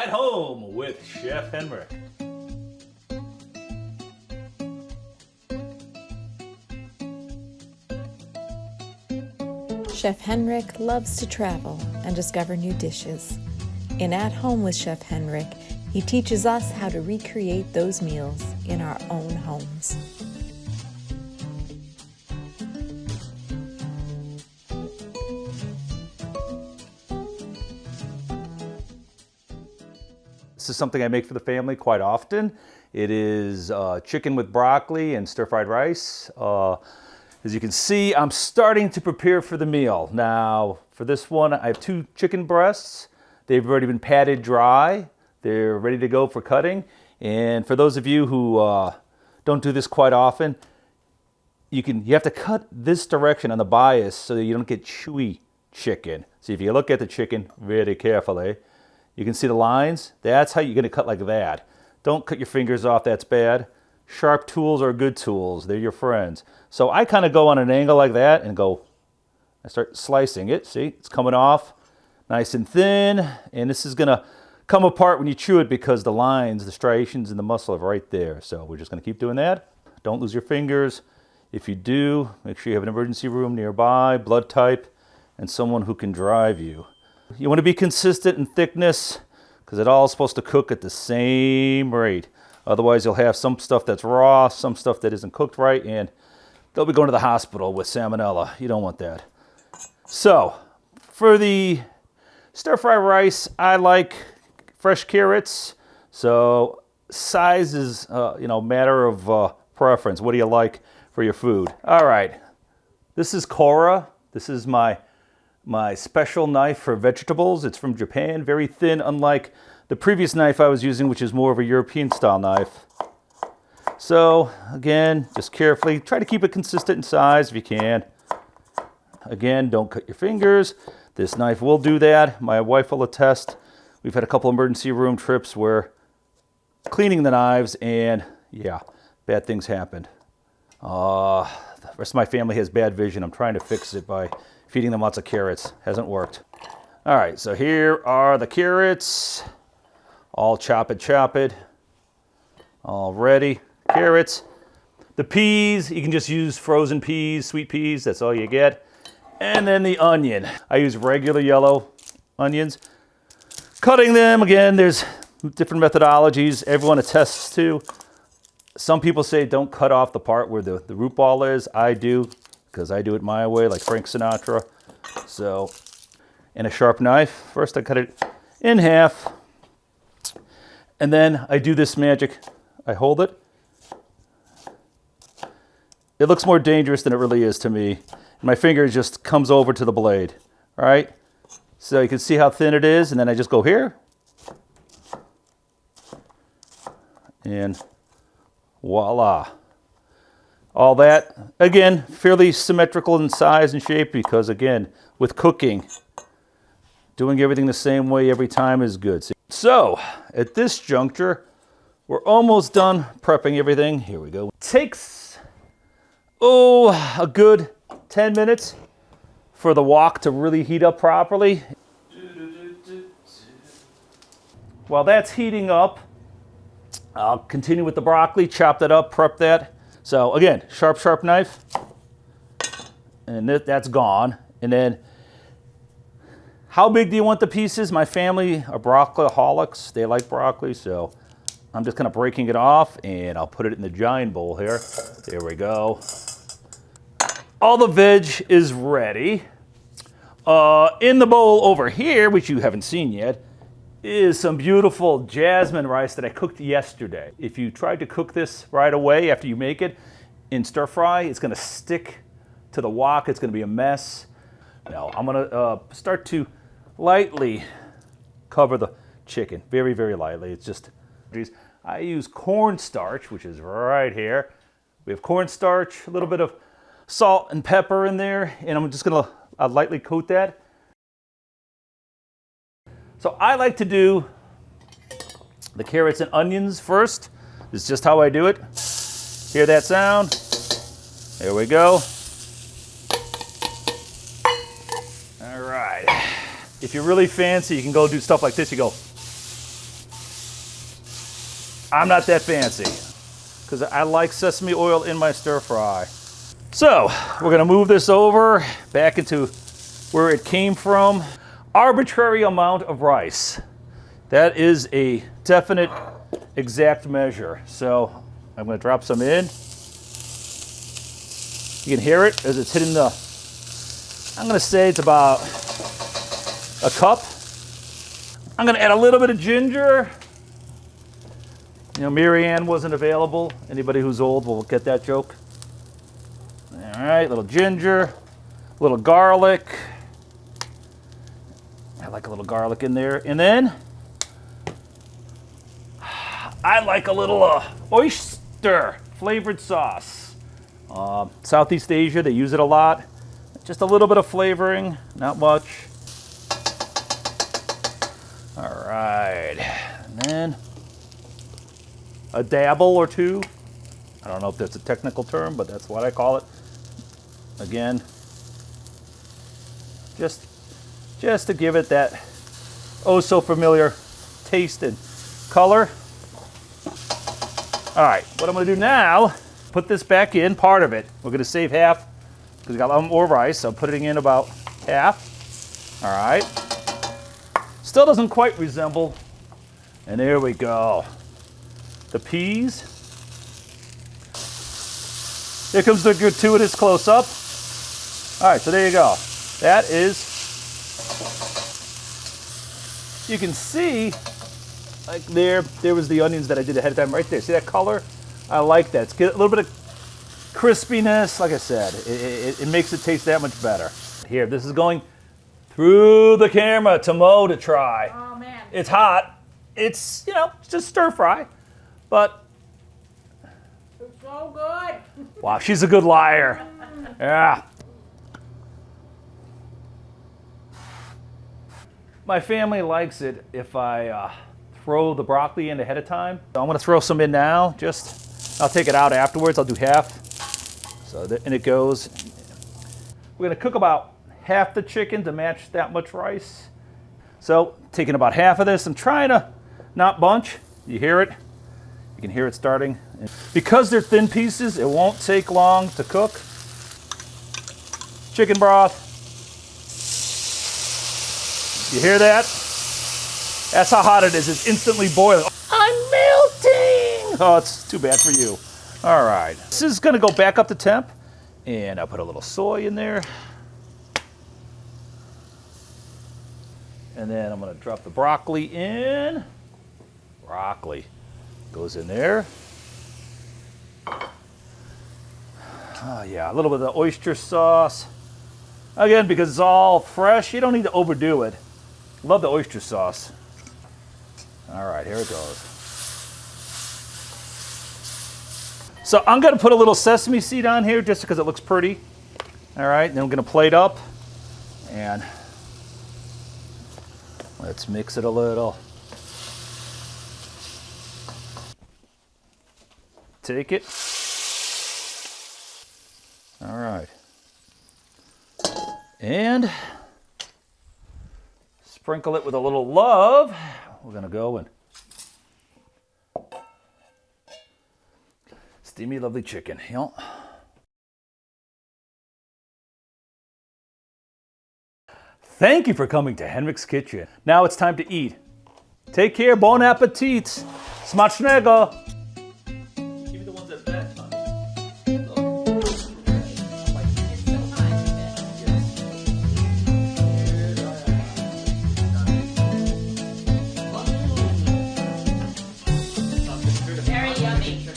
At Home with Chef Henryk. Chef Henryk loves to travel and discover new dishes. In At Home with Chef Henryk, he teaches us how to recreate those meals in our own homes. This is something I make for the family quite often. It is chicken with broccoli and stir-fried rice. As you can see, I'm starting to prepare for the meal. Now, for this one, I have 2 chicken breasts. They've already been patted dry. They're ready to go for cutting. And for those of you who don't do this quite often, you have to cut this direction on the bias so that you don't get chewy chicken. So if you look at the chicken very carefully, you can see the lines. That's how you're going to cut, like that. Don't cut your fingers off, that's bad. Sharp tools are good tools. They're your friends. So I kind of go on an angle like that and I start slicing it. See, it's coming off nice and thin. And this is going to come apart when you chew it because the lines, the striations in the muscle are right there. So we're just going to keep doing that. Don't lose your fingers. If you do, make sure you have an emergency room nearby, blood type, and someone who can drive you. You want to be consistent in thickness because it all is supposed to cook at the same rate. Otherwise, you'll have some stuff that's raw, some stuff that isn't cooked right, and they'll be going to the hospital with salmonella. You don't want that. So, for the stir-fry rice, I like fresh carrots. So, size is, matter of preference. What do you like for your food? All right. This is Cora. This is my special knife for vegetables. It's from Japan, very thin, unlike the previous knife I was using, which is more of a European style knife. So again, just carefully, try to keep it consistent in size if you can. Again, don't cut your fingers. This knife will do that. My wife will attest. We've had a couple emergency room trips where cleaning the knives and yeah, bad things happened. The rest of my family has bad vision. I'm trying to fix it by feeding them lots of carrots. Hasn't worked. All right, so here are the carrots. All chop it. All ready. Carrots. The peas, you can just use frozen peas, sweet peas. That's all you get. And then the onion. I use regular yellow onions. Cutting them, again, there's different methodologies. Everyone attests to. Some people say don't cut off the part where the root ball is. I do, because I do it my way, like Frank Sinatra. So, and a sharp knife. First I cut it in half. And then I do this magic. I hold it. It looks more dangerous than it really is to me. My finger just comes over to the blade. All right? So you can see how thin it is. And then I just go here. And voila. All that, again, fairly symmetrical in size and shape because, again, with cooking, doing everything the same way every time is good. So, at this juncture, we're almost done prepping everything. Here we go. It takes, a good 10 minutes for the wok to really heat up properly. While that's heating up, I'll continue with the broccoli, chop that up, prep that. So again, sharp knife, and that's gone. And then, how big do you want the pieces? My family are broccoli-holics. They like broccoli, so I'm just kind of breaking it off, and I'll put it in the giant bowl here. There we go. All the veg is ready. In the bowl over here, which you haven't seen yet, is some beautiful jasmine rice that I cooked yesterday. If you tried to cook this right away after you make it in stir fry, it's going to stick to the wok. It's going to be a mess. Now I'm going to start to lightly cover the chicken, very lightly. It's just, I use cornstarch, which is right here. We have cornstarch, a little bit of salt and pepper in there, and I'm just going to lightly coat that. So I like to do the carrots and onions first. This is just how I do it. Hear that sound? There we go. All right. If you're really fancy, you can go do stuff like this. You go I'm not that fancy because I like sesame oil in my stir fry. So we're gonna move this over back into where it came from. Arbitrary amount of rice. That is a definite exact measure. So I'm gonna drop some in. You can hear it as it's hitting the, I'm gonna say it's about a cup. I'm gonna add a little bit of ginger. You know, Mary Ann wasn't available. Anybody who's old will get that joke. All right, little ginger, a little garlic. I like a little garlic in there. And then I like a little oyster flavored sauce. Southeast Asia, they use it a lot. Just a little bit of flavoring, not much. All right, and then a dabble or two. I don't know if that's a technical term, but that's what I call it. Again, just to give it that oh so familiar taste and color. All right, what I'm gonna do now, put this back in, part of it. We're gonna save half because we got a lot more rice, so I'm putting in about half. All right, still doesn't quite resemble, and there we go. The peas. Here comes the gratuitous close-up. All right, so there you go. That is, you can see, like there was the onions that I did ahead of time right there. See that color? I like that. It's got a little bit of crispiness. Like I said, it makes it taste that much better. Here, this is going through the camera to Mo to try. Oh man. It's hot. It's, you know, it's just stir fry, but It's so good. wow, she's a good liar. Yeah. My family likes it if I throw the broccoli in ahead of time. So I'm gonna throw some in now, I'll take it out afterwards, I'll do half. So in it goes. We're gonna cook about half the chicken to match that much rice. So taking about half of this, I'm trying to not bunch. You hear it? You can hear it starting. Because they're thin pieces, it won't take long to cook. Chicken broth. You hear that? That's how hot it is. It's instantly boiling. I'm melting! Oh, it's too bad for you. All right. This is gonna go back up to temp, and I'll put a little soy in there. And then I'm gonna drop the broccoli in. Broccoli goes in there. Oh yeah, a little bit of the oyster sauce. Again, because it's all fresh, you don't need to overdo it. Love the oyster sauce. All right, here it goes. So I'm gonna put a little sesame seed on here just because it looks pretty. All right, then I'm gonna plate up and let's mix it a little. Take it. All right. And sprinkle it with a little love. We're gonna go and steamy, lovely chicken. You know? Thank you for coming to Henryk's Kitchen. Now it's time to eat. Take care, bon appetit. Smacznego. Give me the ones that bet, Very yummy.